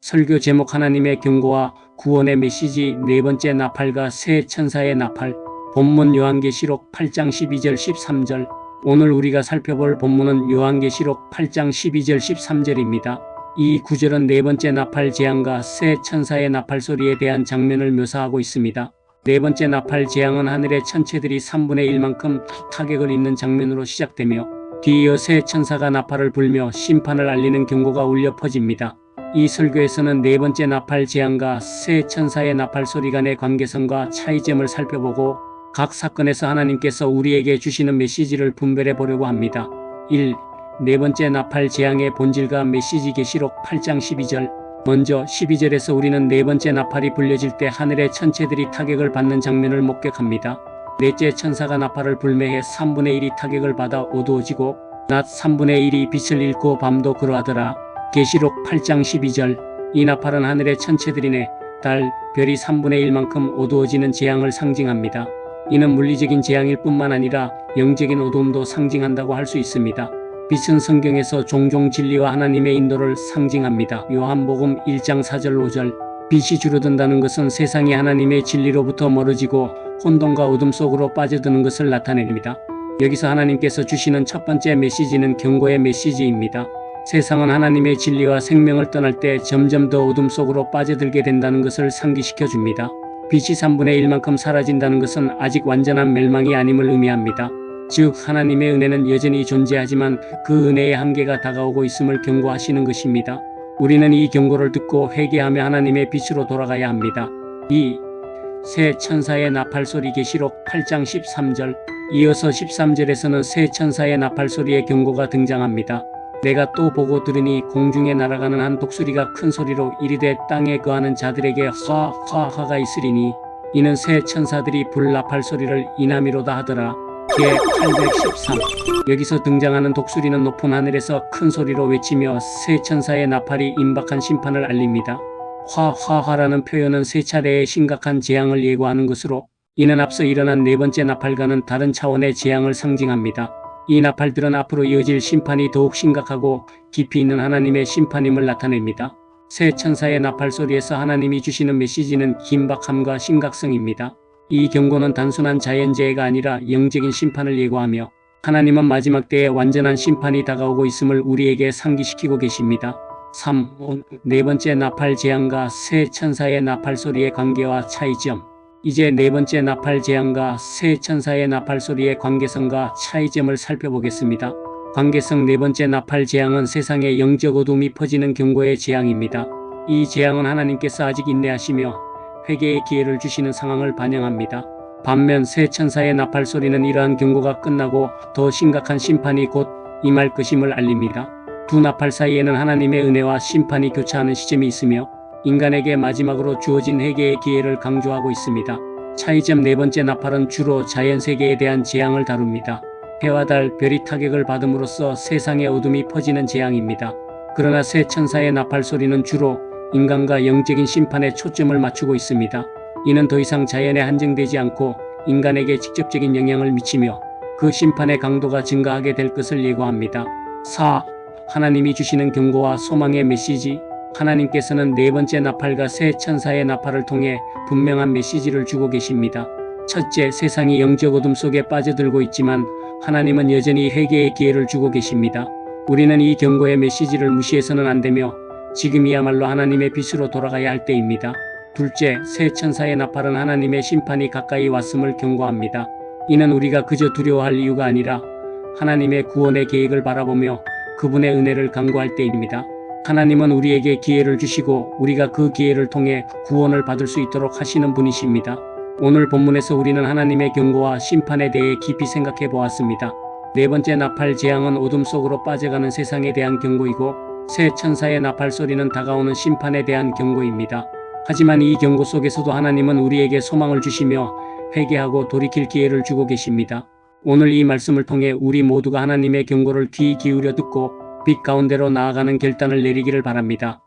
설교 제목 하나님의 경고와 구원의 메시지 네 번째 나팔과 새 천사의 나팔. 본문 요한계시록 8장 12절 13절. 오늘 우리가 살펴볼 본문은 요한계시록 8장 12절 13절입니다. 이 구절은 네 번째 나팔 재앙과 새 천사의 나팔 소리에 대한 장면을 묘사하고 있습니다. 네 번째 나팔 재앙은 하늘의 천체들이 3분의 1만큼 타격을 입는 장면으로 시작되며 뒤이어 새 천사가 나팔을 불며 심판을 알리는 경고가 울려 퍼집니다. 이 설교에서는 네 번째 나팔 재앙과 새 천사의 나팔 소리 간의 관계성과 차이점을 살펴보고 각 사건에서 하나님께서 우리에게 주시는 메시지를 분별해 보려고 합니다. 1. 네 번째 나팔 재앙의 본질과 메시지. 계시록 8장 12절. 먼저 12절에서 우리는 네 번째 나팔이 불려질 때 하늘의 천체들이 타격을 받는 장면을 목격합니다. 넷째 천사가 나팔을 불매해 3분의 1이 타격을 받아 어두워지고 낮 3분의 1이 빛을 잃고 밤도 그러하더라. 계시록 8장 12절. 이 나팔은 하늘의 천체들이네 달, 별이 3분의 1만큼 어두워지는 재앙을 상징합니다. 이는 물리적인 재앙일 뿐만 아니라 영적인 어두움도 상징한다고 할 수 있습니다. 빛은 성경에서 종종 진리와 하나님의 인도를 상징합니다. 요한복음 1장 4절 5절. 빛이 줄어든다는 것은 세상이 하나님의 진리로부터 멀어지고 혼돈과 어둠 속으로 빠져드는 것을 나타냅니다. 여기서 하나님께서 주시는 첫 번째 메시지는 경고의 메시지입니다. 세상은 하나님의 진리와 생명을 떠날 때 점점 더 어둠 속으로 빠져들게 된다는 것을 상기시켜 줍니다. 빛이 3분의 1만큼 사라진다는 것은 아직 완전한 멸망이 아님을 의미합니다. 즉 하나님의 은혜는 여전히 존재하지만 그 은혜의 한계가 다가오고 있음을 경고하시는 것입니다. 우리는 이 경고를 듣고 회개하며 하나님의 빛으로 돌아가야 합니다. 2. 새 천사의 나팔 소리. 계시록 8장 13절. 이어서 13절에서는 새 천사의 나팔 소리의 경고가 등장합니다. 내가 또 보고 들으니 공중에 날아가는 한 독수리가 큰 소리로 이르되 땅에 거하는 자들에게 화가 있으리니 이는 새 천사들이 불 나팔 소리를 이남이로다 하더라. 개 813. 여기서 등장하는 독수리는 높은 하늘에서 큰 소리로 외치며 새 천사의 나팔이 임박한 심판을 알립니다. 화라는 표현은 세 차례의 심각한 재앙을 예고하는 것으로 이는 앞서 일어난 네 번째 나팔과는 다른 차원의 재앙을 상징합니다. 이 나팔들은 앞으로 이어질 심판이 더욱 심각하고 깊이 있는 하나님의 심판임을 나타냅니다. 새 천사의 나팔 소리에서 하나님이 주시는 메시지는 긴박함과 심각성입니다. 이 경고는 단순한 자연재해가 아니라 영적인 심판을 예고하며 하나님은 마지막 때에 완전한 심판이 다가오고 있음을 우리에게 상기시키고 계십니다. 3. 네 번째 나팔 재앙과 새 천사의 나팔 소리의 관계와 차이점. 이제 네 번째 나팔 재앙과 새 천사의 나팔 소리의 관계성과 차이점을 살펴보겠습니다. 관계성. 네 번째 나팔 재앙은 세상에 영적 어둠이 퍼지는 경고의 재앙입니다. 이 재앙은 하나님께서 아직 인내하시며 회개의 기회를 주시는 상황을 반영합니다. 반면 새 천사의 나팔 소리는 이러한 경고가 끝나고 더 심각한 심판이 곧 임할 것임을 알립니다. 두 나팔 사이에는 하나님의 은혜와 심판이 교차하는 시점이 있으며 인간에게 마지막으로 주어진 회개의 기회를 강조하고 있습니다. 차이점. 네 번째 나팔은 주로 자연세계에 대한 재앙을 다룹니다. 해와 달, 별이 타격을 받음으로써 세상의 어둠이 퍼지는 재앙입니다. 그러나 새 천사의 나팔 소리는 주로 인간과 영적인 심판에 초점을 맞추고 있습니다. 이는 더 이상 자연에 한정되지 않고 인간에게 직접적인 영향을 미치며 그 심판의 강도가 증가하게 될 것을 예고합니다. 4. 하나님이 주시는 경고와 소망의 메시지. 하나님께서는 네 번째 나팔과 새 천사의 나팔을 통해 분명한 메시지를 주고 계십니다. 첫째, 세상이 영적 어둠 속에 빠져들고 있지만 하나님은 여전히 회개의 기회를 주고 계십니다. 우리는 이 경고의 메시지를 무시해서는 안 되며 지금이야말로 하나님의 빛으로 돌아가야 할 때입니다. 둘째, 새 천사의 나팔은 하나님의 심판이 가까이 왔음을 경고합니다. 이는 우리가 그저 두려워할 이유가 아니라 하나님의 구원의 계획을 바라보며 그분의 은혜를 간구할 때입니다. 하나님은 우리에게 기회를 주시고 우리가 그 기회를 통해 구원을 받을 수 있도록 하시는 분이십니다. 오늘 본문에서 우리는 하나님의 경고와 심판에 대해 깊이 생각해 보았습니다. 네 번째 나팔 재앙은 어둠 속으로 빠져가는 세상에 대한 경고이고 새 천사의 나팔 소리는 다가오는 심판에 대한 경고입니다. 하지만 이 경고 속에서도 하나님은 우리에게 소망을 주시며 회개하고 돌이킬 기회를 주고 계십니다. 오늘 이 말씀을 통해 우리 모두가 하나님의 경고를 귀 기울여 듣고 빛 가운데로 나아가는 결단을 내리기를 바랍니다.